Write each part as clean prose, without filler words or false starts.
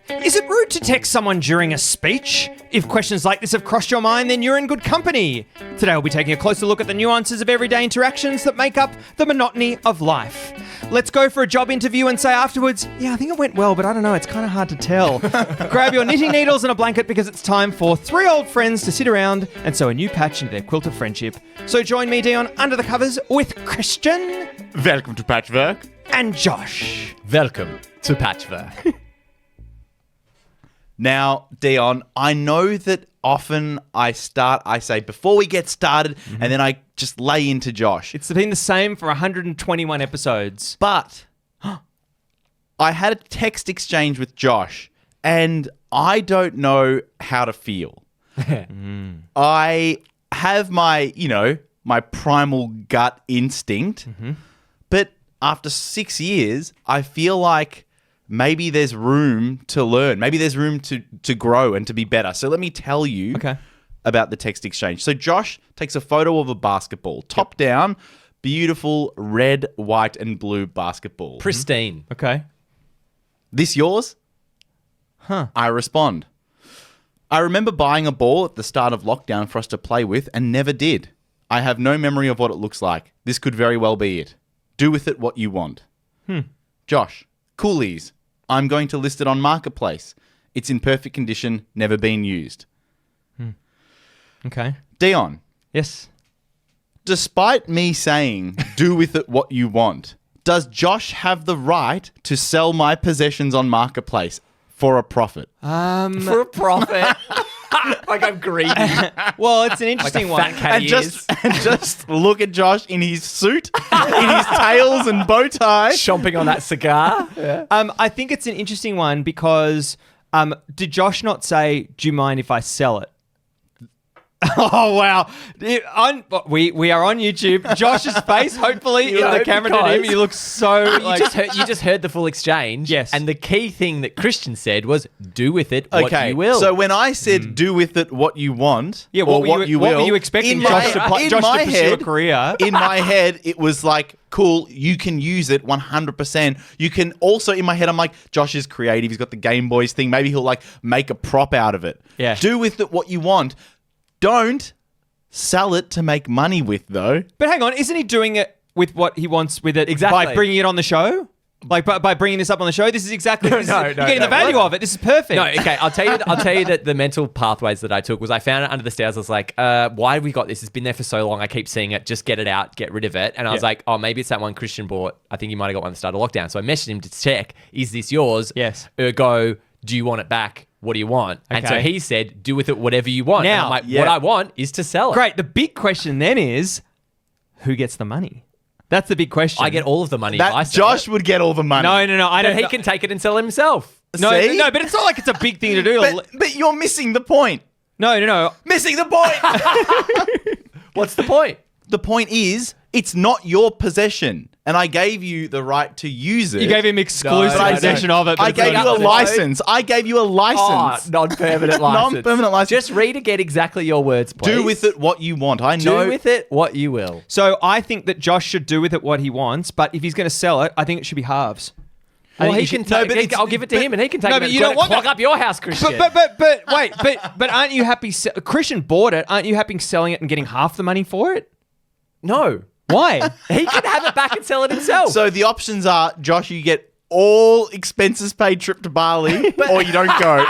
Is it rude to text someone during a speech? If questions like this have crossed your mind, then you're in good company. Today we'll be taking a closer look at the nuances of everyday interactions that make up the monotony of life. Let's go for a job interview and say afterwards, yeah, I think it went well, but I don't know, it's kind of hard to tell. Grab your knitting needles and a blanket because it's time for three old friends to sit around and sew a new patch into their quilt of friendship. So join me, Dion, under the covers with Christian. Welcome to Patchwork. And Josh. Welcome to Patchwork. Now, Dion, I know that often I say before we get started, and then I just lay into Josh. It's been the same for 121 episodes. But I had a text exchange with Josh, and I don't know how to feel. I have my primal gut instinct, but after 6 years, I feel like maybe there's room to learn. Maybe there's room to grow and to be better. So let me tell you about the text exchange. So Josh takes a photo of a basketball, top down, beautiful red, white, and blue basketball. Pristine. Okay. This yours? Huh. I respond. I remember buying a ball at the start of lockdown for us to play with and never did. I have no memory of what it looks like. This could very well be it. Do with it what you want. Josh, Coolies. I'm going to list it on Marketplace. It's in perfect condition, never been used. Okay. Dion, Yes. despite me saying, do with it what you want, does Josh have the right to sell my possessions on Marketplace for a profit? For a profit. Like I'm greedy. Well, it's an interesting one. Fat cat ears. And just look at Josh in his suit, in his tails and bow tie. Chomping on that cigar. I think it's an interesting one because did Josh not say, do you mind if I sell it? Oh, wow. We are on YouTube. Josh's face, hopefully, in the camera to him, he looks so like... You just heard the full exchange. Yes. And the key thing that Christian said was, do with it what you will. So when I said do with it what you want, Yeah, or what were you expecting Josh to pursue a career? In my head, it was like, cool, you can use it 100%. You can also, in my head, I'm like, Josh is creative. He's got the Game Boys thing. Maybe he'll like make a prop out of it. Yeah. Do with it what you want. Don't sell it to make money with, though. But hang on, isn't he doing it with what he wants with it Exactly. by bringing it on the show? Like by bringing this up on the show? This is exactly... You're getting the value of it. This is perfect. No, okay. I'll tell you that the mental pathways that I took was I found it under the stairs. I was like, why have we got this? It's been there for so long. I keep seeing it. Just get it out. Get rid of it. And I was like, oh, maybe it's that one Christian bought. I think he might have got one at the start of lockdown. So I messaged him to check, is this yours? Yes. Ergo, do you want it back? What do you want? And so Okay. he said, do with it whatever you want. Now, and I'm like, what I want is to sell it. Great. The big question then is, who gets the money? That's the big question. I get all of the money if I That sell Josh it. would get all the money. No, I But don't. he can take it and sell it himself. No, See? no, but it's not like it's a big thing to do. But you're missing the point. No. Missing the point. What's the point? The point is, it's not your possession. And I gave you the right to use it. You gave him exclusive No, possession of it. but I it's gave not you a his. license. I gave you a license. Non-permanent license. Non-permanent license. Just read again exactly your words, please. Do with it what you want. I know. Do with it what you will. So I think that Josh should do with it what he wants, but if he's going to sell it, I think it should be halves. Well, think he you can should- take. no, but it's- I'll give it to him, and he can take No, it. but And you go don't to want clog that. up your house, Christian. But wait, but aren't you happy? Christian bought it. Aren't you happy selling it and getting half the money for it? no, Why? he can have it back and sell it himself. So the options are, Josh, you get all expenses paid trip to Bali, or you don't go.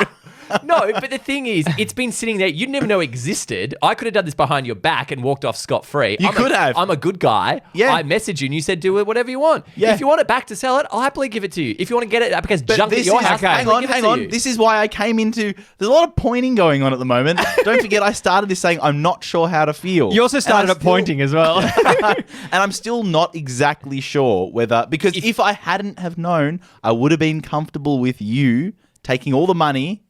No, but the thing is, it's been sitting there. You never know it existed. I could have done this behind your back and walked off scot-free. You could have. I'm a good guy. Yeah. I messaged you and you said do it whatever you want. Yeah. If you want it back to sell it, I'll happily give it to you. If you want to get it because junk at this your is- house, hang I'll on, give it hang to on. you. This is why I came into. There's a lot of pointing going on at the moment. Don't forget, I started this saying I'm not sure how to feel. You also started And at pointing as well. and I'm still not exactly sure whether, because if I hadn't have known, I would have been comfortable with you taking all the money.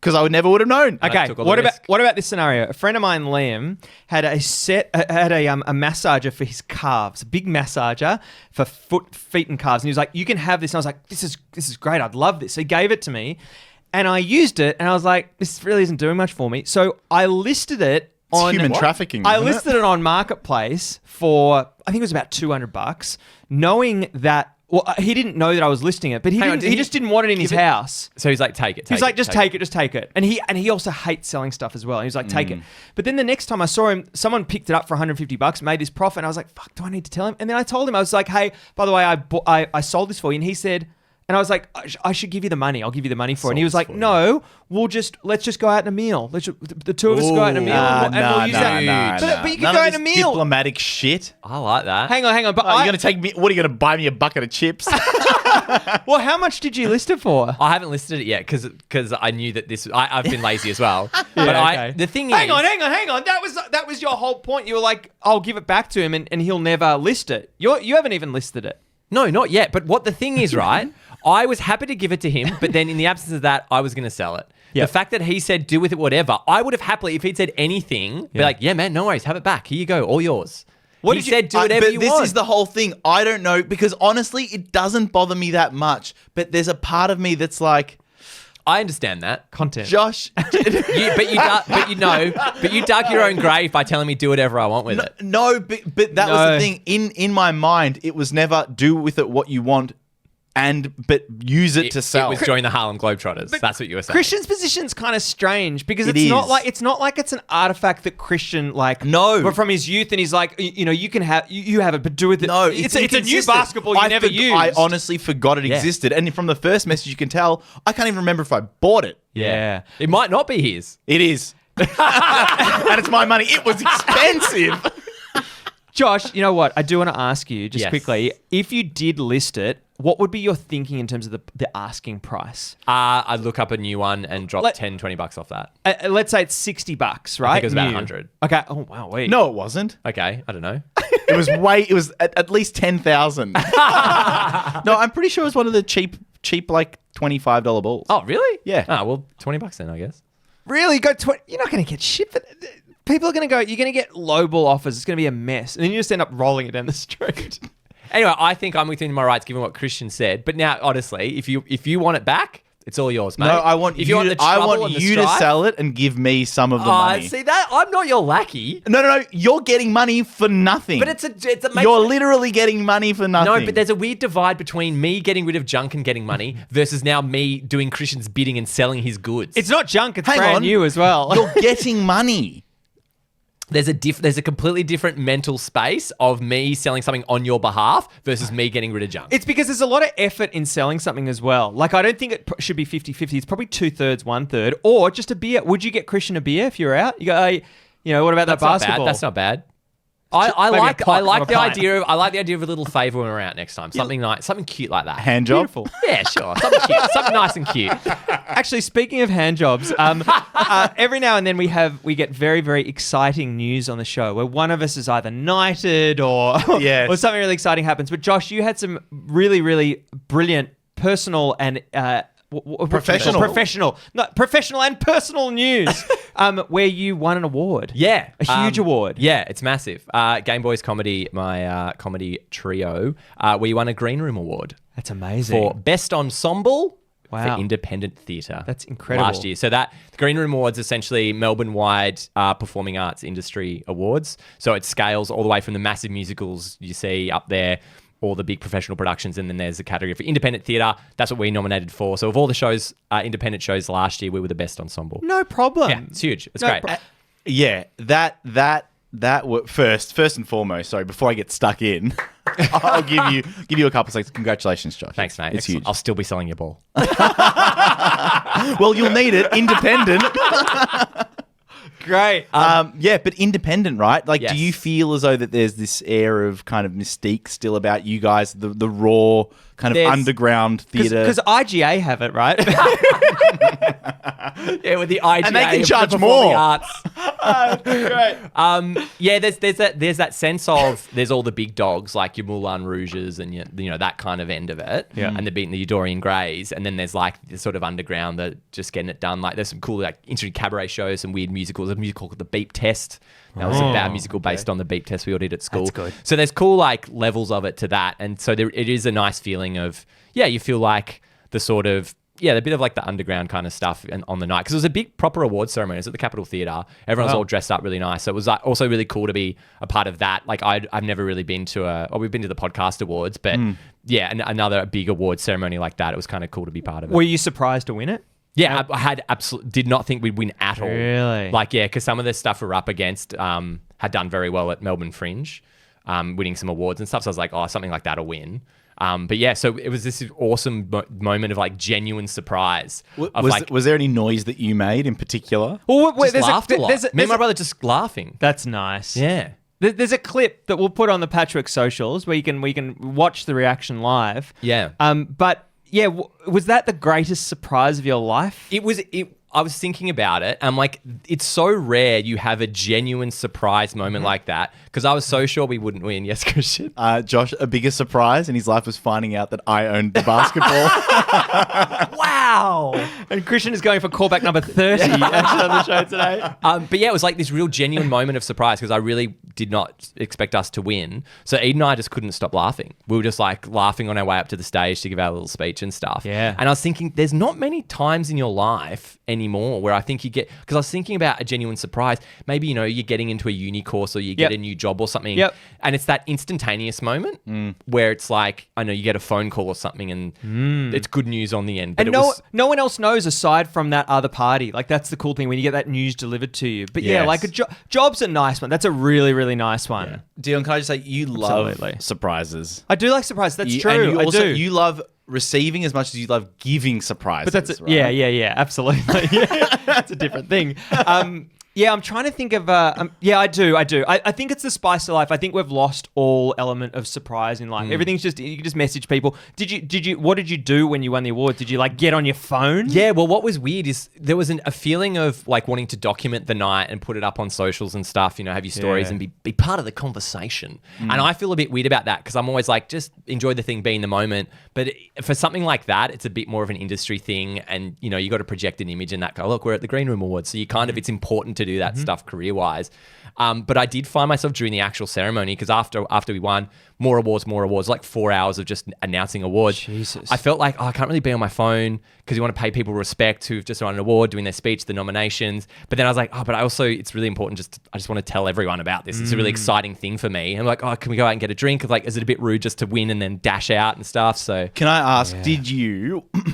Because I never would have known. Okay, took all the risk. what about this scenario? A friend of mine, Liam, had a massager for his calves, a big massager for feet and calves, and he was like, "You can have this." And I was like, "This is great. I'd love this." So he gave it to me, and I used it, and I was like, "This really isn't doing much for me." So I listed it on human trafficking, I isn't it? listed it on Marketplace for I think it was about $200, knowing that Well, he didn't know that I was listing it, but Hang on, he just didn't want it in his house. So he's like, take it. He was like, just take it, just take it. And he also hates selling stuff as well. He was like, take it. But then the next time I saw him, someone picked it up for $150, made this profit, and I was like, fuck, do I need to tell him? And then I told him, I was like, hey, by the way, I sold this for you. And he said, and I was like, I should give you the money. I'll give you the money for it. And he was like, no, let's just go out in a meal. The two of us go out in a meal and we'll use that. But you can go out in a meal. Diplomatic shit. I like that. Hang on. But You're going to take me, what are you going to buy me a bucket of chips? well, how much did you list it for? I haven't listed it yet because I knew that I've been lazy as well. The thing hang on. That was your whole point. You were like, I'll give it back to him and he'll never list it. You haven't even listed it. No, not yet. But what the thing is, right? I was happy to give it to him, but then in the absence of that, I was going to sell it. Yep. The fact that he said, do with it whatever, I would have happily, if he'd said anything, be like, yeah, man, no worries, have it back. Here you go, all yours. He said, do whatever you want. This is the whole thing. I don't know, because honestly, it doesn't bother me that much. But there's a part of me that's like, I understand that. Content. Josh. But you dug your own grave by telling me do whatever I want with it. No, but that was the thing. In my mind, it was never do with it what you want. But use it to sell. It was join the Harlem Globetrotters. That's what you were saying. Christian's position's kind of strange because it's not like it's an artifact that Christian but from his youth, and he's like, you can have you have it, but do with it. No, it's a new basketball you never used. I honestly forgot it existed, and from the first message you can tell I can't even remember if I bought it. Yeah, it might not be his. It is, and it's my money. It was expensive. Josh, you know what? I do want to ask you just quickly, if you did list it, what would be your thinking in terms of the asking price? I'd look up a new one and drop $10-20 off that. Let's say it's $60, right? I think it was about 100. Okay. Oh wow, wait. No, it wasn't. Okay, I don't know. It was at least 10,000. No, I'm pretty sure it was one of the cheap like $25 balls. Oh, really? Yeah. Oh, well, $20 then, I guess. Really? You're not going to get shit for that. People are going to go, you're going to get lowball offers. It's going to be a mess. And then you just end up rolling it down the street. Anyway, I think I'm within my rights given what Christian said. But now, honestly, if you want it back, it's all yours, mate. No, I want you to sell it and give me some of the money. See that? I'm not your lackey. No. You're getting money for nothing. But you're literally getting money for nothing. No, but there's a weird divide between me getting rid of junk and getting money versus now me doing Christian's bidding and selling his goods. It's not junk. It's brand new as well. You're getting money. There's a completely different mental space of me selling something on your behalf versus me getting rid of junk. It's because there's a lot of effort in selling something as well. Like, I don't think it should be 50-50. It's probably 2/3, 1/3, or just a beer. Would you get Christian a beer if you're out? You go, hey, what about that basketball? That's not bad. I like the idea of a little favor when we're out next time. Something nice, something cute like that. Hand job? Beautiful. Yeah, sure. Something cute. Something nice and cute. Actually, speaking of hand jobs, every now and then we get very, very exciting news on the show where one of us is either knighted or something really exciting happens. But Josh, you had some really, really brilliant personal and professional and personal news where you won an award. Yeah. A huge award. Yeah, it's massive. Game Boys Comedy, my comedy trio, we won a Green Room Award. That's amazing. For Best Ensemble for Independent Theatre. That's incredible. Last year. So the Green Room Awards essentially Melbourne-wide performing arts industry awards. So it scales all the way from the massive musicals you see up there, all the big professional productions, and then there's a category for independent theatre. That's what we nominated for. So of all the shows, independent shows last year, we were the best ensemble. No problem. Yeah, it's huge. It's great. That first and foremost. Sorry, before I get stuck in, I'll give you a couple of seconds. Congratulations, Josh. Thanks, mate. It's huge. I'll still be selling your ball. Well, you'll need it. Independent. Great. But independent, right? Like, yes. Do you feel as though that there's this air of kind of mystique still about you guys, the raw kind of underground theatre? Because IGA have it, right? Yeah, with the IGA and they can of charge the performing more. Arts. Great. There's that sense of there's all the big dogs like your Moulin Rouges and your that kind of end of it, and the beating the Dorian Greys, and then there's like the sort of underground that just getting it done. Like there's some cool like interesting cabaret shows, some weird musicals. A musical called The Beep Test. That was a bad musical based on the beep test we all did at school. That's good. So there's cool like levels of it to that, and so it is a nice feeling of you feel like the sort of a bit of like the underground kind of stuff on the night, because it was a big proper award ceremony. It was at the Capitol Theatre. Everyone was all dressed up really nice. So it was like also really cool to be a part of that. Like I've never really been to we've been to the podcast awards, but another big award ceremony like that. It was kind of cool to be part of it. Were you surprised to win it? Yeah, I had did not think we'd win at all. Really? Like, yeah, because some of the stuff we're up against had done very well at Melbourne Fringe, winning some awards and stuff. So I was like, oh, something like that'll win. But yeah, so it was this awesome moment of like genuine surprise. Was there any noise that you made in particular? Well, Just laughed a lot. Me and my brother just laughing. That's nice. Yeah. There's a clip that we'll put on the Patchwork socials where we can watch the reaction live. Yeah. But yeah, was that the greatest surprise of your life? It was. I was thinking about it. I'm like, it's so rare you have a genuine surprise moment like that, because I was so sure we wouldn't win. Yes, Christian? Josh, a biggest surprise in his life was finding out that I owned the basketball. Wow. And Christian is going for callback number 30 actually on the show today. But yeah, it was like this real genuine moment of surprise, because I really did not expect us to win. So Eden and I just couldn't stop laughing. We were just like laughing on our way up to the stage to give our little speech and stuff. Yeah. And I was thinking, there's not many times in your life anymore where I think you get, because I was thinking about a genuine surprise. Maybe, you know, you're getting into a uni course or you get a new job or something. Yep. And it's that instantaneous moment where it's like, I know you get a phone call or something and it's good news on the end. But And no one else knows aside from that other party. Like, that's the cool thing when you get that news delivered to you. But yeah, Yes. like job's a nice one. That's a really, really nice one. Yeah. Dion, can I just say, you love Absolutely. surprises. I do like surprises. That's And true. you I also, do. you love receiving as much as you love giving surprises. But that's right? yeah, absolutely. Yeah, that's a different thing. Yeah, I'm trying to think of. Yeah, I do. I think it's the spice of life. I think we've lost all element of surprise in life. Everything's just, you can just message people. What did you do when you won the award? Did you like get on your phone? Yeah, well, what was weird is there was a feeling of like wanting to document the night and put it up on socials and stuff, you know, have your stories Yeah. and be part of the conversation. And I feel a bit weird about that, because I'm always like, just enjoy the thing, be in the moment. But for something like that, it's a bit more of an industry thing. And, you know, you got to project an image in that, go, look, we're at the Green Room Awards. So you kind of, it's important to do that stuff career-wise. But I did find myself during the actual ceremony, because after we won, more awards, like 4 hours of just announcing awards. Jesus. I felt like, I can't really be on my phone, because you want to pay people respect who've just won an award, doing their speech, the nominations. But then I was like, but I also, it's really important, I just want to tell everyone about this. It's a really exciting thing for me. And I'm like, can we go out and get a drink? Like, is it a bit rude just to win and then dash out and stuff? So Can I ask,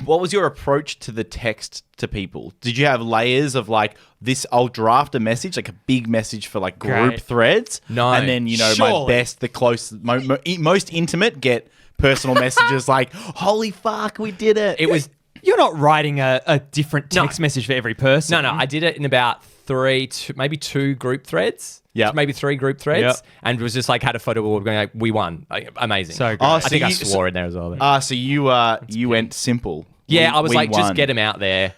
what was your approach to the text to people? Did you have layers of like, this, I'll draft a message, like a big message for like group Great. threads? No. And then, you know, my Surely. best, the closest, most intimate get personal messages like, holy fuck, we did it. it was, You're not writing a different text message for every person. no, I did it in about maybe two group threads. Yep. Maybe 3 group threads. Yep. And it was just like, had a photo board going like, we won. Like, amazing. So good. Oh, I so think I you- swore in there as well. But. So you went simple. Yeah, I was We like, just won. get him out there.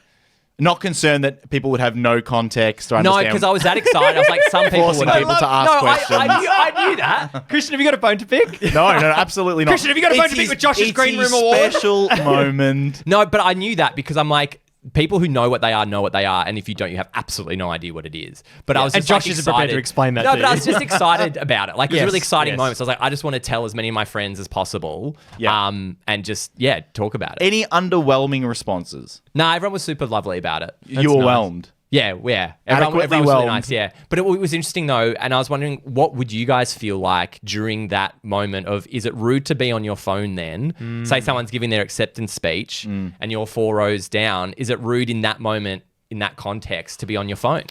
Not concerned that people would have no context or No, understand. because I was that excited. I was like, some people Forcing would people to ask questions. I knew that. Christian, have you got a bone to pick? No, absolutely not. Christian, have you got a bone to pick with Josh's Green Room Award? Special moment. No, but I knew that because I'm like, people who know what they are, and if you don't, you have absolutely no idea what it is. But I was And just Josh like, isn't prepared excited. to explain that No, to but I you. was just excited about it. Like, it was Yes, really exciting yes. moments. I was like, I just want to tell as many of my friends as possible. Yeah. And just talk about it. Any underwhelming responses? Nah, everyone was super lovely about it. You were whelmed. Yeah. Adequately Everyone was really whelmed. nice, yeah. But it was interesting though, and I was wondering, what would you guys feel like during that moment of, is it rude to be on your phone then? Say someone's giving their acceptance speech and you're 4 rows down. Is it rude in that moment, in that context, to be on your phone?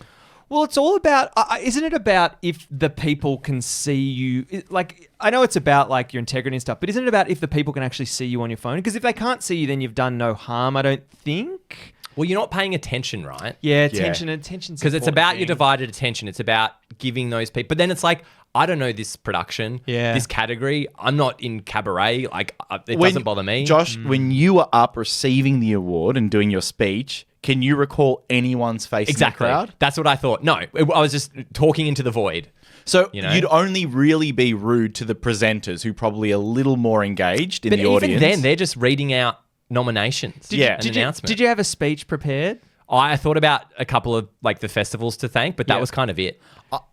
Well, it's all about, isn't it about if the people can see you? Like, I know it's about like your integrity and stuff, but isn't it about if the people can actually see you on your phone? Because if they can't see you, then you've done no harm, I don't think. Well, you're not paying attention, right? Yeah, attention's Because it's important about your thing. divided attention. It's about giving those people. But then it's like, I don't know this production, this category. I'm not in cabaret. Like, it doesn't bother me. Josh, when you were up receiving the award and doing your speech, can you recall anyone's face Exactly. in the crowd? That's what I thought. No, I was just talking into the void. So You know? you'd only really be rude to the presenters who probably a little more engaged in But the even audience. then, they're just reading out nominations and announcements. Did you have a speech prepared? I thought about a couple of like the festivals to thank, but that was kind of it.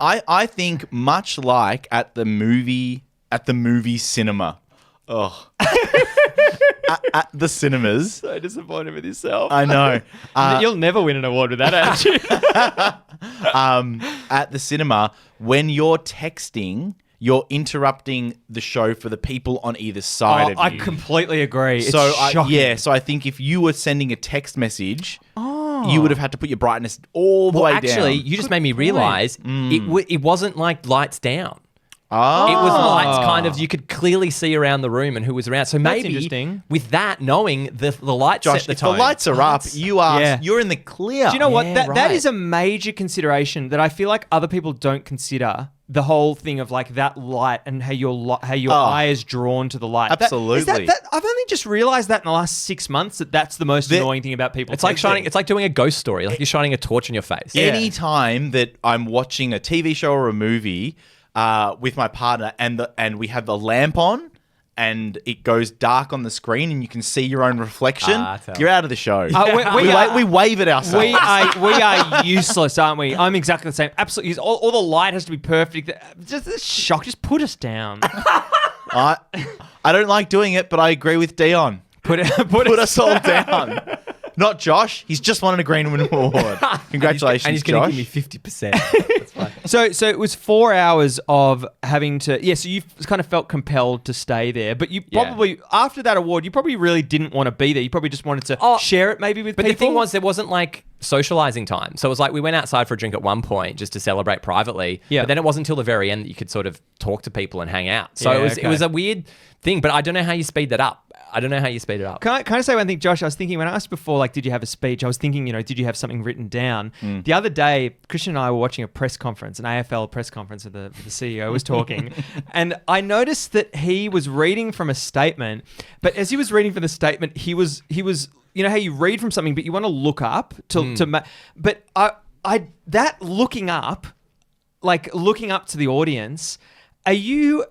I think much like at the movie cinema. Oh. at the cinemas. So disappointed with yourself. I know. You'll never win an award with that attitude. At the cinema, when you're texting, you're interrupting the show for the people on either side of you. I completely agree. It's So shocking. so I think if you were sending a text message, you would have had to put your brightness all the way down. Actually, you just made me realize it wasn't like lights down. Oh. It was lights kind of, you could clearly see around the room and who was around. So maybe interesting. with that, knowing the lights Josh, set the if tone. the lights are up, you're in the clear. Do you know what? Yeah, That right. is a major consideration that I feel like other people don't consider. The whole thing of like that light and how your eye is drawn to the light. Absolutely. I've only just realized that in the last 6 months that's the most annoying thing about people. It's like texting. shining. It's like doing a ghost story. Like you're shining a torch in your face. Yeah. Any time that I'm watching a TV show or a movie with my partner and we have the lamp on and it goes dark on the screen and you can see your own reflection, you're out of the show. We wave at ourselves. We are useless, aren't we? I'm exactly the same. Absolutely. All the light has to be perfect. Just this shock. Just put us down. I don't like doing it, but I agree with Dion. Put us all down. Not Josh. He's just won a Greenwood Award. Congratulations, And he's Josh. going to give me 50%. That's fine. So it was 4 hours of having to. Yeah. So you kind of felt compelled to stay there, but you probably after that award, you probably really didn't want to be there. You probably just wanted to share it maybe with But people. the thing was, there wasn't like socializing time. So it was like we went outside for a drink at one point just to celebrate privately. Yeah. But then it wasn't until the very end that you could sort of talk to people and hang out. So Yeah, it was a weird thing, but I don't know how you speed that up. Can I say one thing, Josh? I was thinking when I asked before, like, did you have a speech? I was thinking, did you have something written down? The other day, Christian and I were watching a press conference, an AFL press conference, where the CEO was talking, and I noticed that he was reading from a statement. But as he was reading from the statement, he was. You know how you read from something, but you want to look up but that looking up, like looking up to the audience, are you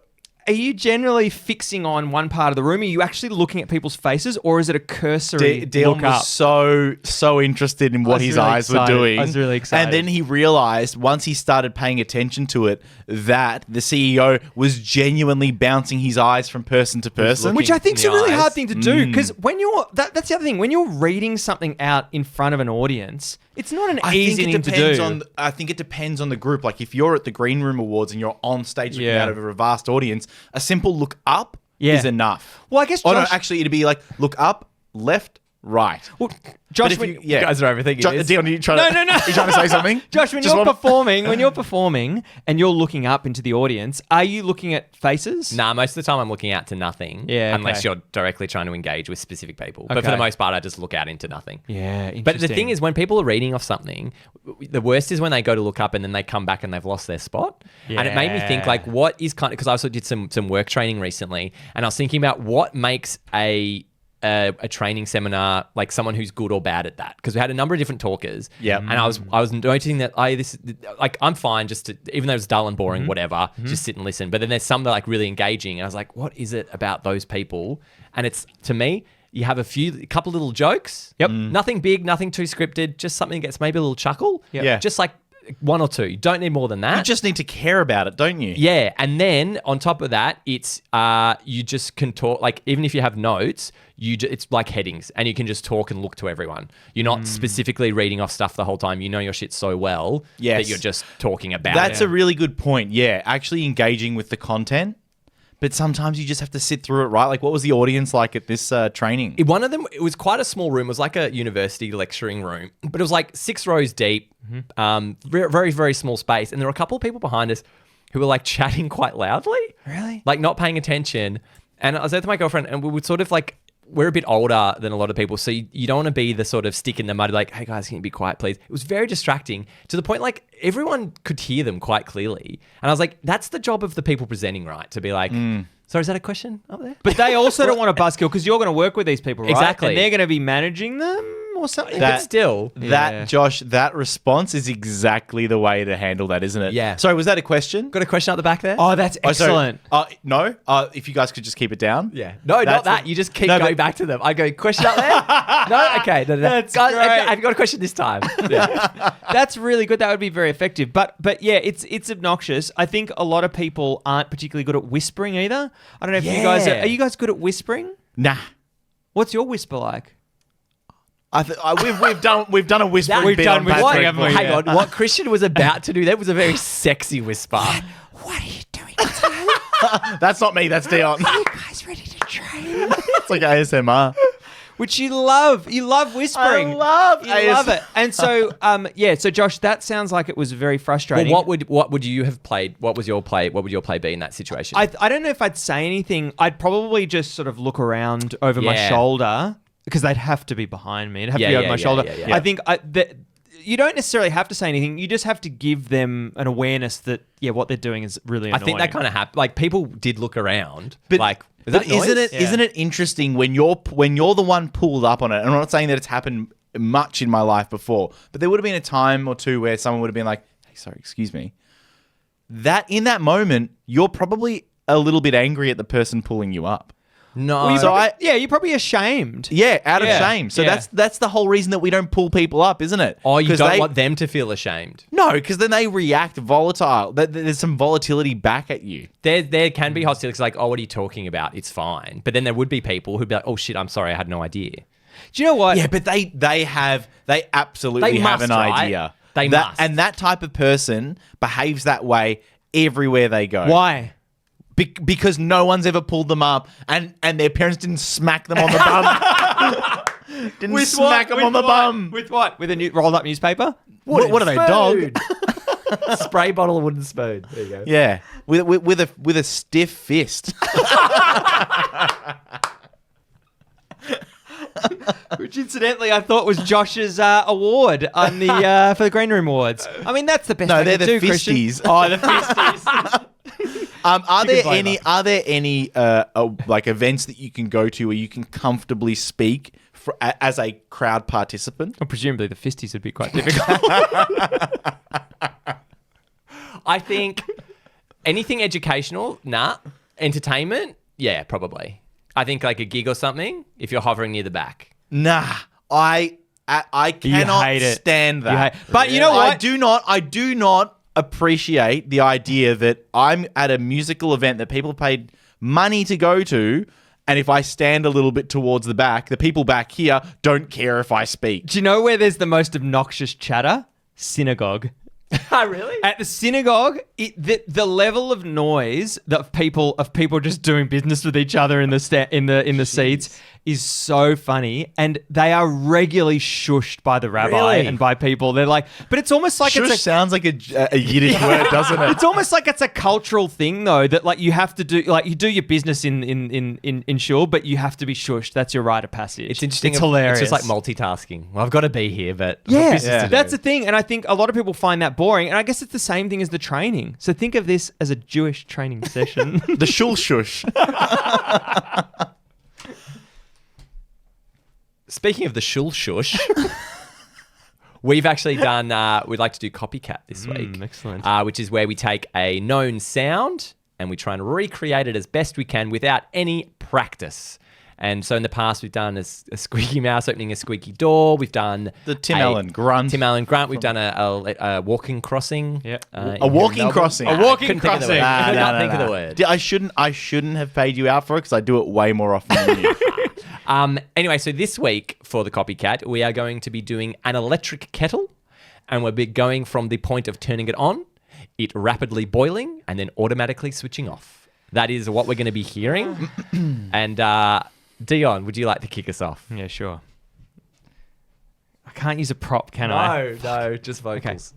generally fixing on one part of the room? Are you actually looking at people's faces, or is it a cursory Dion look up? was so interested in what his really eyes were excited. doing. I was really excited. And then he realized once he started paying attention to it that the CEO was genuinely bouncing his eyes from person to person. Which I think is a in the really eyes. hard thing to do, because when you're that's the other thing. When you're reading something out in front of an audience, it's not an easy thing to do. I think it depends on the group. Like if you're at the Green Room Awards and you're on stage looking out over a vast audience, a simple look up is enough. Well, I guess no, Josh- actually, it'd be like look up, left, right. Well, Josh, But if when, you guys are overthinking this. Dion, are you trying to? No. Are you trying to say something? Josh, when you're performing and you're looking up into the audience, are you looking at faces? Nah, most of the time I'm looking out to nothing. Yeah, Unless okay. you're directly trying to engage with specific people. But for Okay. the most part, I just look out into nothing. Yeah, interesting. But the thing is, when people are reading off something, the worst is when they go to look up and then they come back and they've lost their spot. And it made me think, like, what is kind of, because I also did some work training recently, and I was thinking about what makes a training seminar like someone who's good or bad at that, because we had a number of different talkers. Yeah. And I was noticing that I'm fine just to, even though it's dull and boring, whatever, just sit and listen. But then there's some that are like really engaging, and I was like, what is it about those people? And it's, to me, you have a couple little jokes. Yep. Nothing big, nothing too scripted, just something that gets maybe a little chuckle. Yep. Yeah. Just like one or two. You don't need more than that. You just need to care about it, don't you? Yeah, and then on top of that, it's you just can talk, like, even if you have notes, it's like headings, and you can just talk and look to everyone. You're not specifically reading off stuff the whole time. You know your shit so well that you're just talking about That's it. a really good point. Yeah, actually engaging with the content. But sometimes you just have to sit through it, right? Like, what was the audience like at this training? One of them, it was quite a small room. It was like a university lecturing room, but it was like 6 rows deep, very, very, very small space. And there were a couple of people behind us who were like chatting quite loudly. Really? Like not paying attention. And I was there with my girlfriend, and we would sort of like, we're a bit older than a lot of people, so you don't want to be the sort of stick in the mud, like, hey guys, can you be quiet, please? It was very distracting to the point like everyone could hear them quite clearly. And I was like, that's the job of the people presenting, right? To be like, sorry, is that a question up there? But they also don't want to buzzkill, because you're going to work with these people, right? Exactly. And they're going to be managing them or something. But still. Josh, that response is exactly the way to handle that, isn't it? Yeah. Sorry, was that a question? Got a question out the back there? Oh, that's excellent. No. If you guys could just keep it down. Yeah. No, not That's that. the- You just keep No, going but- back to them. I go, question out there? No? Okay. No. That's Guys, great. have you got a question this time? Yeah. That's really good. That would be very effective. But yeah, it's obnoxious. I think a lot of people aren't particularly good at whispering either. I don't know if you guys are you guys good at whispering? Nah. What's your whisper like? We've done a whispering We've bit done on whispering, Patrick. haven't we? Hang Yeah. on. What Christian was about to do there was a very sexy whisper. What are you doing? That's not me. That's Dion. Are you guys ready to train? It's like ASMR. Which you love. You love whispering. I love You love it. And so, so Josh, that sounds like it was very frustrating. Well, what would you have played? What was your play? What would your play be in that situation? I don't know if I'd say anything. I'd probably just sort of look around over my Yeah. shoulder because they'd have to be behind me. It'd have to be over my shoulder. yeah. I think you don't necessarily have to say anything. You just have to give them an awareness that, what they're doing is really annoying. I think that kind of happened. Like people did look around. But, like, is but that noise? isn't it interesting when you're the one pulled up on it? And I'm not saying that it's happened much in my life before, but there would have been a time or two where someone would have been like, "Hey, sorry, excuse me." That in that moment, you're probably a little bit angry at the person pulling you up. No. Well, you're probably ashamed. Yeah, out of Yeah, shame. So yeah. that's the whole reason that we don't pull people up, isn't it? Oh, you 'Cause don't they- want them to feel ashamed. No, because then they react volatile. There's some volatility back at you. There can be hostility. It's like, oh, what are you talking about? It's fine. But then there would be people who'd be like, oh shit, I'm sorry, I had no idea. Do you know what? Yeah, but they absolutely They have must, an right? idea. They That- must. And that type of person behaves that way everywhere they go. Why? Because no one's ever pulled them up, and their parents didn't smack them on the bum. Didn't smack them on the bum. With what? With a new rolled up newspaper? What are they, dog? Spray bottle of wooden spoon. There you go. Yeah, with a stiff fist. Which incidentally I thought was Josh's award on the for the Green Room Awards. I mean that's the best. No, they they're could the do, Christian. fisties. Oh, the fisties. Are Chicken there any like events that you can go to where you can comfortably speak as a crowd participant? Well, presumably the fisties would be quite difficult. I think anything educational, nah. Entertainment, yeah, probably. I think like a gig or something, if you're hovering near the back. Nah, I cannot hate it. stand that. But you know what? I do not appreciate the idea that I'm at a musical event that people paid money to go to, and if I stand a little bit towards the back, the people back here don't care if I speak. Do you know where there's the most obnoxious chatter? Synagogue. Oh, really? At the synagogue, the level of noise that of people just doing business with each other in the seats is so funny, and they are regularly shushed by the rabbi Really? and by people. They're like, but it's almost like Shush it's sounds like a Yiddish word, doesn't it? it's almost like it's a cultural thing though, that like you have to do, like you do your business in shul, but you have to be shushed. That's your rite of passage. It's interesting. It's hilarious. It's just like multitasking. Well, I've got to be here, but I've got Yeah, business to do. that's the thing. And I think a lot of people find that boring. And I guess it's the same thing as the training. So think of this as a Jewish training session. The shul shush. Speaking of the shul shush, we've actually done, we'd like to do copycat this week. excellent. Which is where we take a known sound and we try and recreate it as best we can without any practice. And so in the past, we've done a squeaky mouse opening a squeaky door. We've done The Tim Allen grunt. Tim Allen grunt. We've done a walking crossing. Yeah. A walking crossing. A walking Couldn't think of the crossing. word. Could No, not no, think no. of the word. I shouldn't have paid you out for it because I do it way more often than you. Anyway, so this week for the copycat, we are going to be doing an electric kettle, and we'll be going from the point of turning it on, it rapidly boiling, and then automatically switching off. That is what we're going to be hearing. And Dion, would you like to kick us off? Yeah, sure. I can't use a prop, can I? No, just vocals.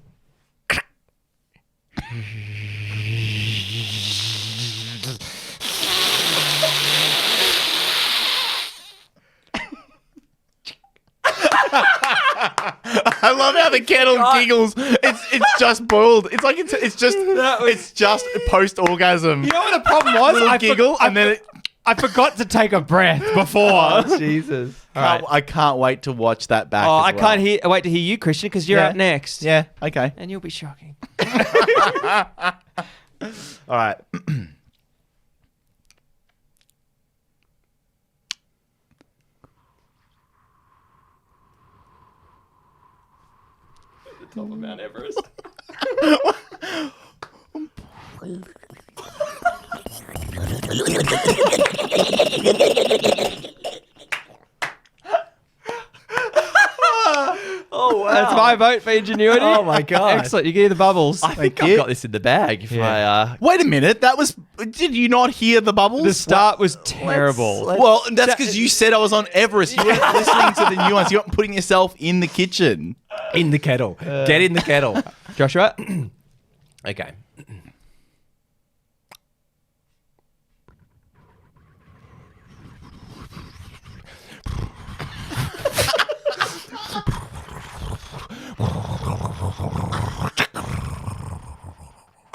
I love how the kettle giggles. It's just boiled. It's like it's just post orgasm. You know what the problem was? Little giggle, and then I forgot to take a breath before. Jesus. I can't wait to watch that back. Oh, as I well. can't wait to hear you, Christian, because you're Yeah. up next. Yeah. Okay. And you'll be shocking. All right. Top of Mount Everest. That's my vote for ingenuity. Oh my God. Excellent. You give the bubbles. I think you. I've got this in the bag. If I, Wait a minute. Did you not hear the bubbles? The start was terrible. Well, that's because you said I was on Everest. You weren't listening to the nuance. You weren't putting yourself in the kitchen. in the kettle. Get in the kettle. Joshua? Okay.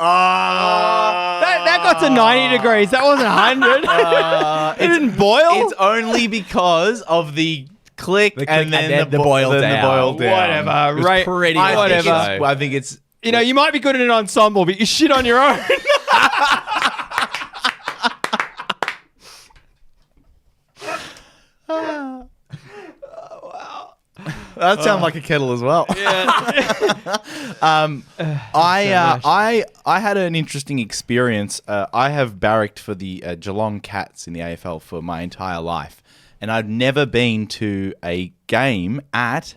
That got to 90 degrees. That wasn't 100. It didn't boil? It's only because of the click, and then the boil down. Whatever. It was Right. pretty Whatever. I think it's You know, you might be good in an ensemble, but you shit on your own. that sounds like a kettle as well. I had an interesting experience. I have barracked for the Geelong Cats in the AFL for my entire life, and I've never been to a game at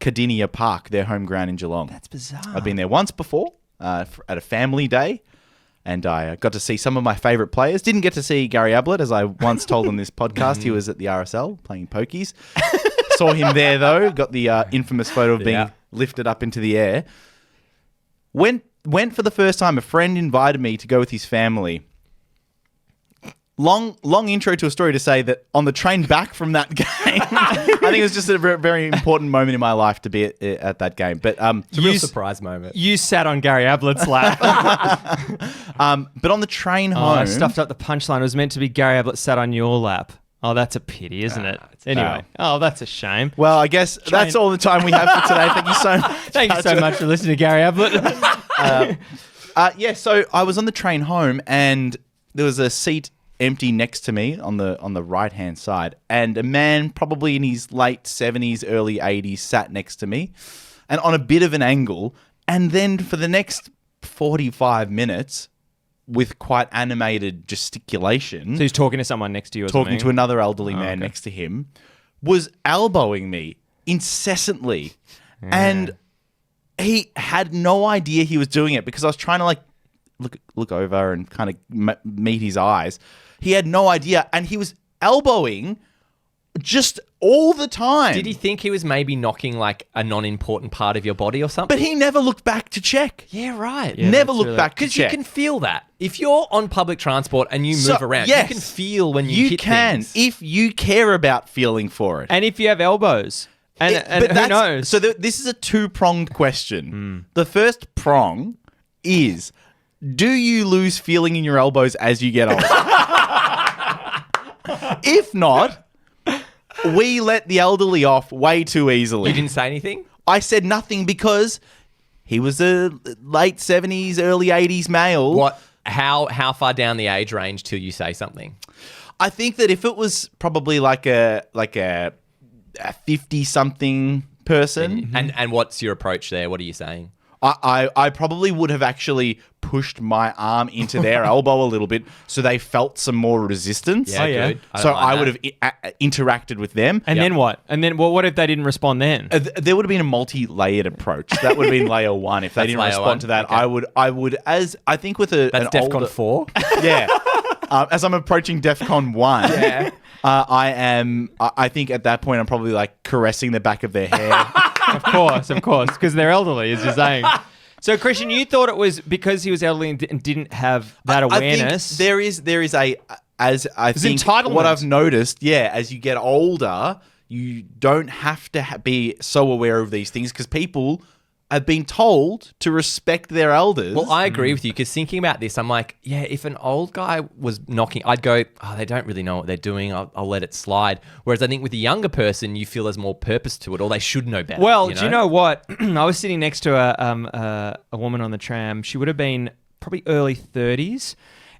Cardinia Park, their home ground in Geelong. That's bizarre. I've been there once before at a family day, and I got to see some of my favourite players. Didn't get to see Gary Ablett, as I once told on this podcast. He was at the RSL playing pokies. Saw him there, though. Got the infamous photo of being lifted up into the air. Went for the first time. A friend invited me to go with his family. Long intro to a story to say that on the train back from that game, I think it was just a very, very important moment in my life to be at that game. But It's a real surprise moment. You sat on Gary Ablett's lap. but on the train Oh, home, I stuffed up the punchline. It was meant to be Gary Ablett sat on your lap. Oh, that's a pity, isn't it? Anyway. Oh, that's a shame. well, I guess that's all the time we have for today. Thank you so much. Thank you so much for listening to Gary Ablett. So I was on the train home, and there was a seat empty next to me on the right hand side, and a man probably in his late 70s, early 80s sat next to me, and on a bit of an angle. And then for the next 45 minutes, with quite animated gesticulation, So he's talking to someone next to you or talking something? to another elderly man next to him, was elbowing me incessantly. And he had no idea he was doing it, because I was trying to like look over and kind of meet his eyes. He had no idea, and he was elbowing just all the time. Did he think he was maybe knocking like a non-important part of your body or something? But he never looked back to check. Yeah, right. Never looked back to Because you check. can feel that. If you're on public transport and you move around, yes, you can feel when you hit things. if you care about feeling for it. And if you have elbows. And who knows? So this is a two-pronged question. The first prong is, do you lose feeling in your elbows as you get older? If not, we let the elderly off way too easily. You didn't say anything? I said nothing because he was a late 70s, early 80s male. What? How far down the age range till you say something? I think that if it was probably like a 50-something person, And what's your approach there? What are you saying? I probably would have actually pushed my arm into their elbow a little bit so they felt some more resistance. Yeah, yeah. good. So I like would have interacted with them. And then what? And then what if they didn't respond then? There would have been a multi-layered approach. That would have been layer one. If they didn't layer respond one. to that, Okay. I would, as I think with an That's DEFCON older, 4. yeah. As I'm approaching DEFCON 1, Yeah. I think at that point I'm probably like caressing the back of their hair. Of course, because they're elderly, as you're saying. So, Christian, you thought it was because he was elderly and didn't have that awareness. I think there is a, as I think entitlement. what I've noticed, as you get older, you don't have to be so aware of these things, because people have been told to respect their elders. Well, I agree with you, because thinking about this, I'm like, yeah, if an old guy was knocking, I'd go, oh, they don't really know what they're doing. I'll let it slide. Whereas I think with a younger person, you feel there's more purpose to it, or they should know better. Well, do you know what? I was sitting next to a woman on the tram. She would have been probably early 30s.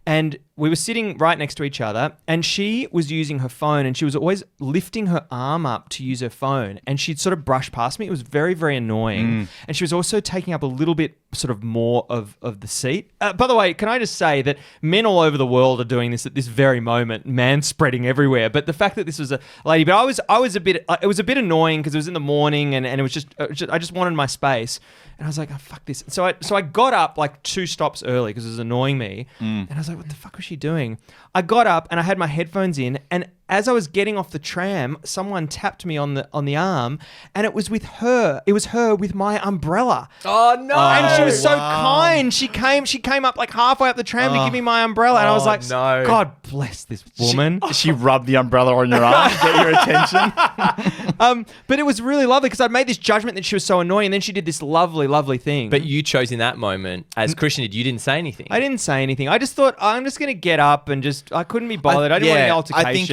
And we were sitting right next to each other, and she was using her phone, and she was always lifting her arm up to use her phone, and she'd sort of brush past me. It was very, very annoying. And she was also taking up a little bit sort of more of the seat. By the way, can I just say that men all over the world are doing this at this very moment, man spreading everywhere. But the fact that this was a lady, but I was a bit, it was a bit annoying because it was in the morning and it was just, I just wanted my space. And I was like, oh, fuck this. So I got up like 2 stops early because it was annoying me. And I was like, what the fuck was she doing? I got up and I had my headphones in, and as I was getting off the tram, someone tapped me on the arm, and it was with her. It was her with my umbrella. Oh no! And she was so kind. She came up like halfway up the tram to give me my umbrella, and I was like, no. God bless this woman. She rubbed the umbrella on your arm to get your attention. But it was really lovely because I'd made this judgment that she was so annoying, and then she did this lovely thing. But you chose in that moment, as Christian did, you didn't say anything. I didn't say anything. I just thought I'm just going to get up and I couldn't be bothered. I didn't want any altercation. I think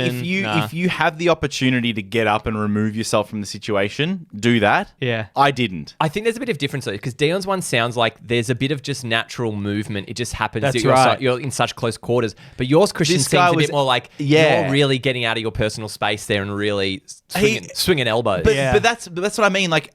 if you have the opportunity to get up and remove yourself from the situation, do that. Yeah. I didn't. I think there's a bit of difference though, because Dion's one sounds like there's a bit of just natural movement. It just happens. That's that right. You're in such close quarters. But yours, Christian, This guy seems a was- bit more like yeah. you're really getting out of your personal space there and really swinging elbows. But that's what I mean. Like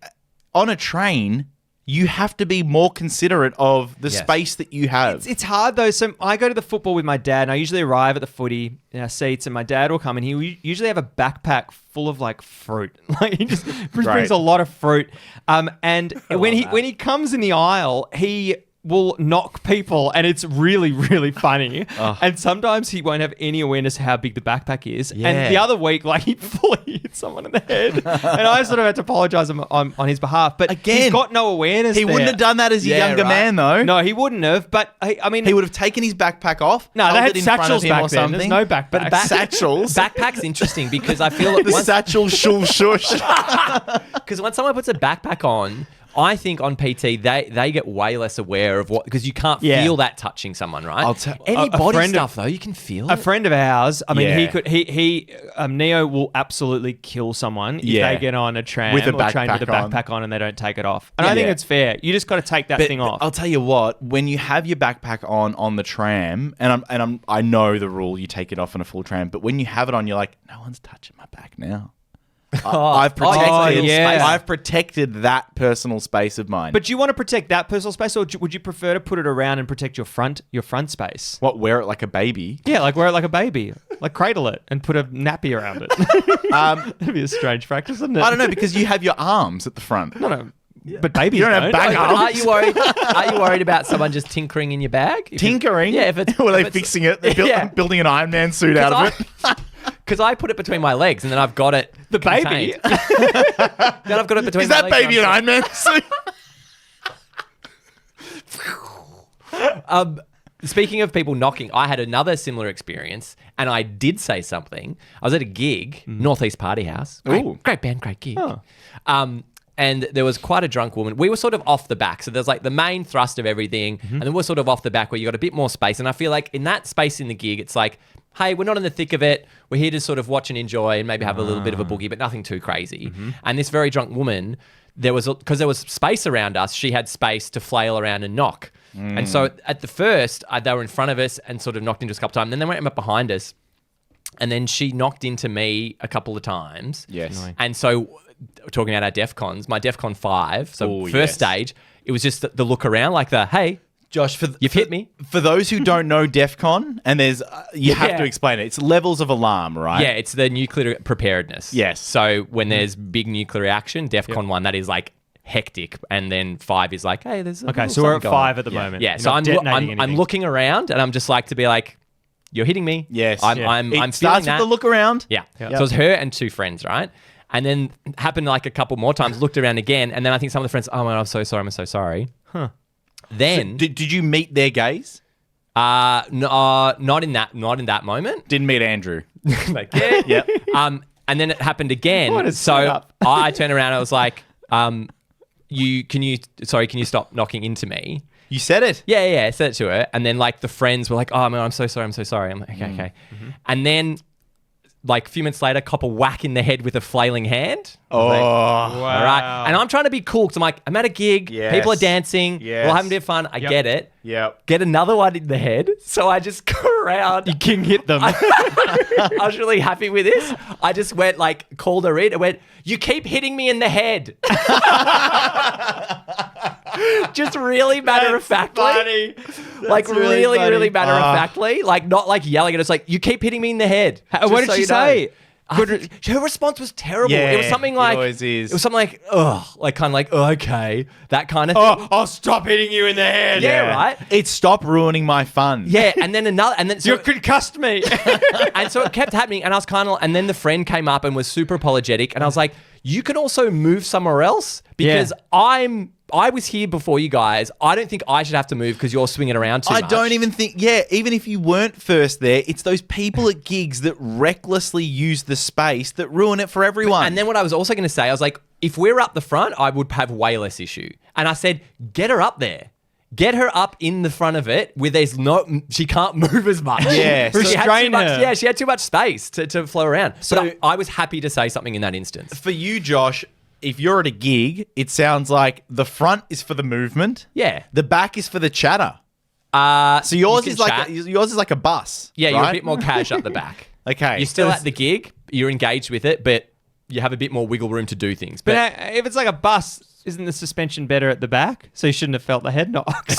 on a train, you have to be more considerate of the Yes. space that you have. It's hard though. So I go to the football with my dad, and I usually arrive at the footy in our seats, and my dad will come, and he will usually have a backpack full of like fruit. Like he just brings a lot of fruit. And when he comes in the aisle, he will knock people, and it's really funny. And sometimes he won't have any awareness of how big the backpack is. Yeah. And the other week, like he fully hit someone in the head, and I sort of had to apologize on his behalf. But Again, he's got no awareness. He wouldn't have done that as a Yeah, younger right. man, though. No, he wouldn't have. But I mean, He would have taken his backpack off. No, held they had it in front of satchels him back or then. There's something. no backpacks. But satchels. Backpack's interesting because I feel like The satchel shul shush. because when someone puts a backpack on, I think on PT they get way less aware of what, because you can't Yeah. feel that touching someone, right? Any a body friend of- stuff though, you can feel a it. friend of ours, I mean, Yeah. Neo will absolutely kill someone if Yeah. they get on a tram With a or train with a backpack on. backpack on and they don't take it off. And Yeah. I think Yeah. it's fair. You just got to take that thing But off. I'll tell you what, when you have your backpack on the tram, I know the rule, you take it off on a full tram, but when you have it on, you're like, no one's touching my back now. I've protected. yeah. I've protected that personal space of mine. But do you want to protect that personal space, or would you prefer to put it around and protect your front space? what? Wear it like a baby? Yeah, like wear it like a baby, like cradle it and put a nappy around it. That'd be a strange practice, isn't it? I don't know, because you have your arms at the front. No. But babies You don't have back But arms. Are you worried about someone just tinkering in your bag? Tinkering? Yeah, if it's Were they if it's- fixing it? They're Yeah. building an Iron Man suit out of it. Because I put it between my legs and then I've got it. The baby? contained. Then I've got it between Is my that legs. baby an Iron Man suit? Speaking of people knocking, I had another similar experience, and I did say something. I was at a gig, Northeast Party House. Ooh. Great band, great gig. And there was quite a drunk woman. We were sort of off the back. So there's like the main thrust of everything. And then we're sort of off the back where you got a bit more space. And I feel like in that space in the gig, it's like, hey, we're not in the thick of it. We're here to sort of watch and enjoy and maybe have a little bit of a boogie, but nothing too crazy. And this very drunk woman, because there was space around us, she had space to flail around and knock. And so at the first, they were in front of us and sort of knocked into us a couple times. Then they went up behind us. And then she knocked into me a couple of times. Yes. Annoying. And so, talking about our DEF CONs, my DEF CON 5, so Oh, first yes. stage, it was just the look around, like hey, Josh, you've hit me. For those who don't know DEF CON, and there's you have Yeah. to explain it. It's levels of alarm, right? Yeah, it's the nuclear preparedness. Yes. So when there's big nuclear action, DEF CON 1, that is like hectic. And then 5 is like, hey, there's a Okay, little so we're at something going 5 at the Yeah. moment. Yeah, You're so not I'm detonating anything. looking around and I'm just like to be like, you're hitting me. Yes. I'm Yeah. I'm It feeling starts that. with the look around. Yeah. Yep. So it was her and 2 friends, right? And then happened like a couple more times, looked around again, and then I think some of the friends, oh man, I'm so sorry. Huh. Then Did you meet their gaze? no, not in that moment. Didn't meet Andrew. Like, yeah. Yep. And then it happened again. What a So setup. I turned around and I was like, can you stop knocking into me? You said it. Yeah, I said it to her. And then like the friends were like, oh man, I'm so sorry. I'm like, okay. And then like a few minutes later, cop a whack in the head with a flailing hand. I was like, Oh. all right. And I'm trying to be cool because I'm like, I'm at a gig. Yes. People are dancing. Yes. We're having a bit of fun. I get it. Yep. Get another one in the head. So I just go around. You king hit them. I was really happy with this. I just went like, called her in and went, you keep hitting me in the head. Just really matter of factly. Like That's really really, funny. really matter of factly. Like not like yelling at us. Like you keep hitting me in the head. What did she say? Her response was terrible. Yeah, it was something like it always is. It was something like ugh, like kind of like okay, that kind of thing. I'll stop hitting you in the head. Yeah, right. It's stop ruining my fun. Yeah, and then another, and then so, You concussed me. and so it kept happening, and I was kind of, and then the friend came up and was super apologetic, and I was like, you can also move somewhere else because I was here before you guys. I don't think I should have to move because you're swinging around too much. I don't even think, even if you weren't first there, it's those people at gigs that recklessly use the space that ruin it for everyone. And then what I was also going to say, I was like, if we're up the front, I would have way less issue. And I said, get her up there. Get her up in the front of it where she can't move as much. Yeah, she had restrain too much, her. yeah, she had too much space to flow around. So- But I was happy to say something in that instance. For you, Josh, if you're at a gig, it sounds like the front is for the movement. Yeah. The back is for the chatter. So yours is like a bus. Yeah, you're right? a bit more cash up the back. Okay. You're still at the gig, you're engaged with it, but you have a bit more wiggle room to do things. But if it's like a bus, isn't the suspension better at the back? So you shouldn't have felt the head knocks.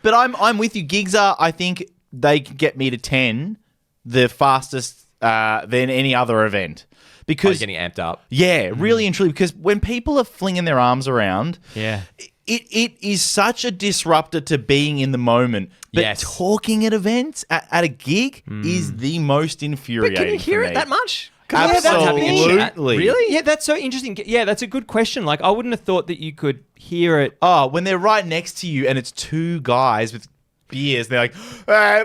But I'm with you. Gigs are, I think they can get me to 10 the fastest than any other event. Because you're getting amped up. Yeah, really and truly. Because when people are flinging their arms around, Yeah. it is such a disruptor to being in the moment. But Yes. talking at events at a gig is the most But infuriating. can you hear for it me. that much? Absolutely. Really? Yeah, that's so interesting. Yeah, that's a good question. Like, I wouldn't have thought that you could hear it. Oh, when they're right next to you and it's two guys with beers, they're like,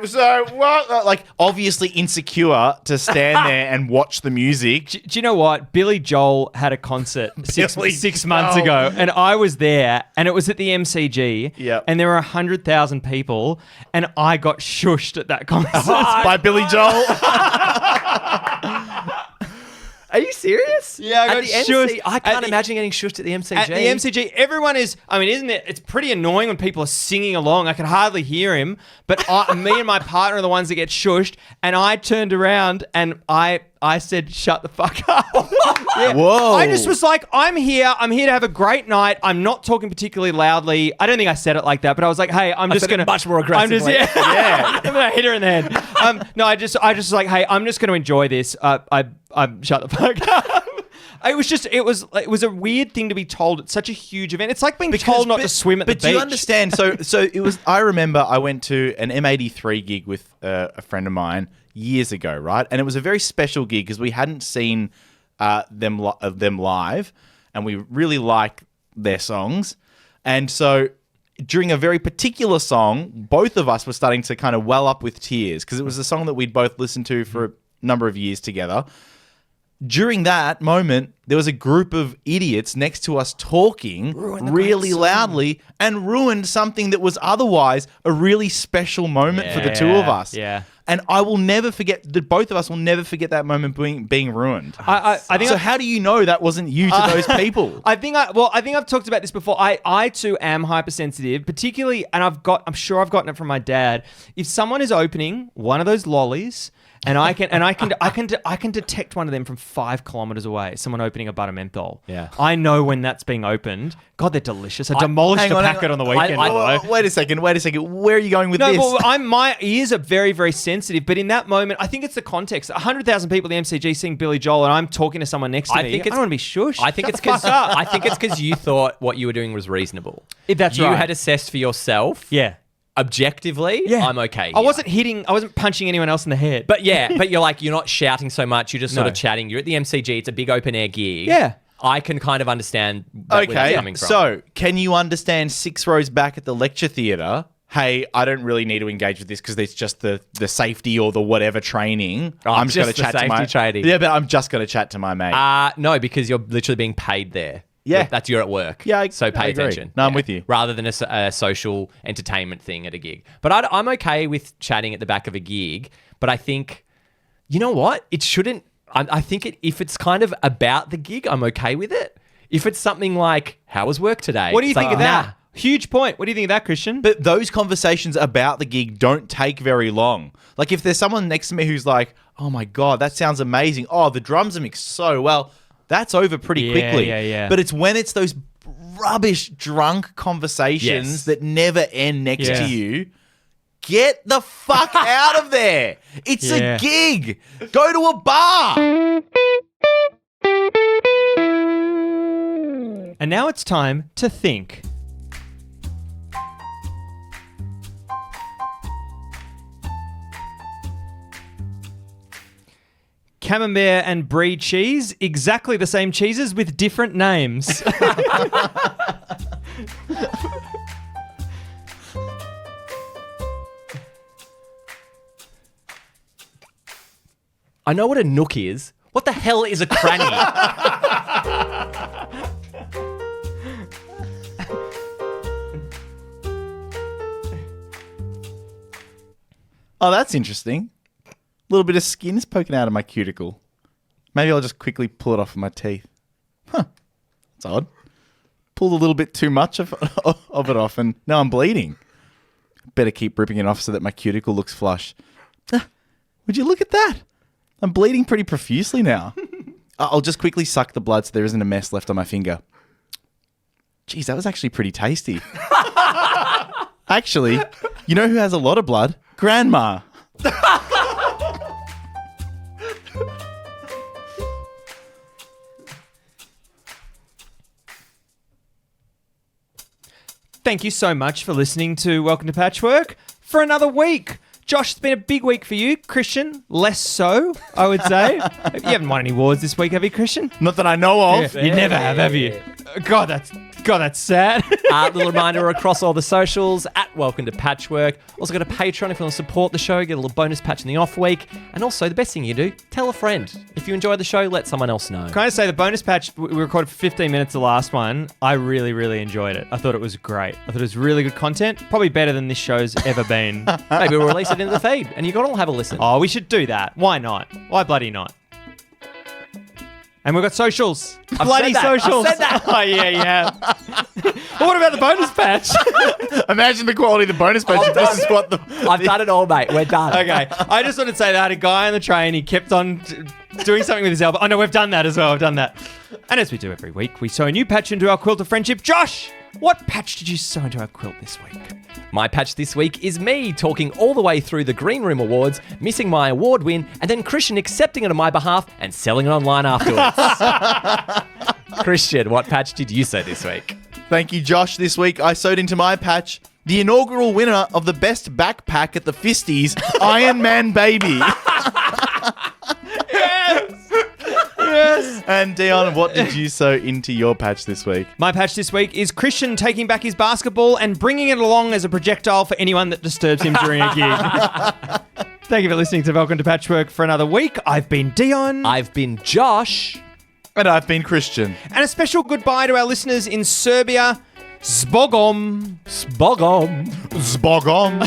so what? Like, obviously insecure to stand there and watch the music. Do you know what? Billy Joel had a concert six Billy months Joel. ago, and I was there, and it was at the MCG, Yep. and there were 100,000 people, and I got shushed at that concert. By Billy Joel. Are you serious? Yeah, I At got the shushed. MC, I At can't the- imagine getting shushed at the MCG. At the MCG, everyone is, I mean, isn't it? It's pretty annoying when people are singing along. I can hardly hear him, but me and my partner are the ones that get shushed, and I turned around and I said, shut the fuck up. Yeah. Whoa. I just was like, I'm here to have a great night. I'm not talking particularly loudly. I don't think I said it like that, but I was like, hey, I'm just said it going to. much more I'm just, aggressively. yeah. I'm going to hit her in the head. No, I just was like, hey, I'm just going to enjoy this. I'm shut the fuck up. It was a weird thing to be told at such a huge event. It's like being told not to swim at the beach. But do you understand? So it was. I remember I went to an M83 gig with a friend of mine years ago, right? And it was a very special gig because we hadn't seen them live, and we really like their songs. And so during a very particular song, both of us were starting to kind of well up with tears because it was a song that we'd both listened to for a number of years together. During that moment, there was a group of idiots next to us talking really loudly and ruined something that was otherwise a really special moment for the two of us. Yeah. And I will never forget that both of us will never forget that moment being ruined. I think So how do you know that wasn't you to those people? I think I've talked about this before. I too am hypersensitive, particularly, and I'm sure I've gotten it from my dad. If someone is opening one of those lollies, and I can detect one of them from 5 kilometers away. Someone opening a butter menthol. Yeah. I know when that's being opened. God, they're delicious. I demolished hang a on, packet on the weekend. by the way. Wait a second. Where are you going with No, this? well, my ears are very, very sensitive. But in that moment, I think it's the context. 100,000 people at the MCG sing Billy Joel, and I'm talking to someone next to me. I don't want to be shushed. I think Shut it's the fuck up. because you thought what you were doing was reasonable. That's you right. had assessed for yourself. Yeah. Objectively, Yeah. I'm okay. I here. wasn't punching anyone else in the head. But you're not shouting so much. You're just sort No. of chatting. You're at the MCG. It's a big open air gig. Yeah. I can kind of understand where that's Okay, coming from. so can you understand 6 rows back at the lecture theatre? Hey, I don't really need to engage with this because it's just the safety or the whatever training. I'm just going to just the chat to my safety training. Yeah, but I'm just going to chat to my mate. No, because you're literally being paid there. Yeah. That's you're at work. Yeah, so pay I agree. attention. No, I'm with you. Rather than a social entertainment thing at a gig. But I'm okay with chatting at the back of a gig. But I think, you know what? It shouldn't. I think if it's kind of about the gig, I'm okay with it. If it's something like, how was work today? What do you It's think like, of that? nah. Huge point. What do you think of that, Christian? But those conversations about the gig don't take very long. Like if there's someone next to me who's like, oh my God, that sounds amazing. Oh, the drums are mixed so well. That's over pretty Yeah, quickly. yeah. But it's when it's those rubbish drunk conversations Yes. that never end next Yeah. to you. Get the fuck out of there. It's Yeah. a gig. Go to a bar. And now it's time to think. Camembert and brie cheese, exactly the same cheeses with different names. I know what a nook is. What the hell is a cranny? Oh, that's interesting. A little bit of skin's poking out of my cuticle. Maybe I'll just quickly pull it off with my teeth. Huh. That's odd. Pulled a little bit too much of it off, and now I'm bleeding. Better keep ripping it off so that my cuticle looks flush. Would you look at that? I'm bleeding pretty profusely now. I'll just quickly suck the blood so there isn't a mess left on my finger. Jeez, that was actually pretty tasty. Actually, you know who has a lot of blood? Grandma. Thank you so much for listening to Welcome to Patchwork for another week. Josh, it's been a big week for you. Christian, less so, I would say. You haven't won any awards this week, have you, Christian? Not that I know of. You never have you? God, that's sad. Little reminder, we're across all the socials at Welcome to Patchwork. Also got a Patreon if you want to support the show, get a little bonus patch in the off week. And also, the best thing you do, tell a friend. If you enjoy the show, let someone else know. Can I say the bonus patch, we recorded for 15 minutes the last one. I really, really enjoyed it. I thought it was great. I thought it was really good content. Probably better than this show's ever been. Maybe we'll release it into the feed and you got to all have a listen. Oh, we should do that. Why not? Why bloody not? And we've got socials. Bloody said that. socials. I've said that. Oh, yeah. Well, what about the bonus patch? Imagine the quality of the bonus patch. This is what the... I've done it all, mate. We're done. Okay. I just wanted to say that I had a guy on the train. He kept on doing something with his elbow. Oh, no, we've done that as well. I've done that. And as we do every week, we sew a new patch into our quilt of friendship. Josh, what patch did you sew into our quilt this week? My patch this week is me talking all the way through the Green Room Awards, missing my award win, and then Christian accepting it on my behalf and selling it online afterwards. Christian, what patch did you sew this week? Thank you, Josh. This week, I sewed into my patch the inaugural winner of the best backpack at the Fisties, Iron Man Baby. Yes. And Dion, what did you sew into your patch this week? My patch this week is Christian taking back his basketball and bringing it along as a projectile for anyone that disturbs him during a gig. Thank you for listening to Welcome to Patchwork for another week. I've been Dion. I've been Josh. And I've been Christian. And a special goodbye to our listeners in Serbia. Zbogom. Zbogom. Zbogom.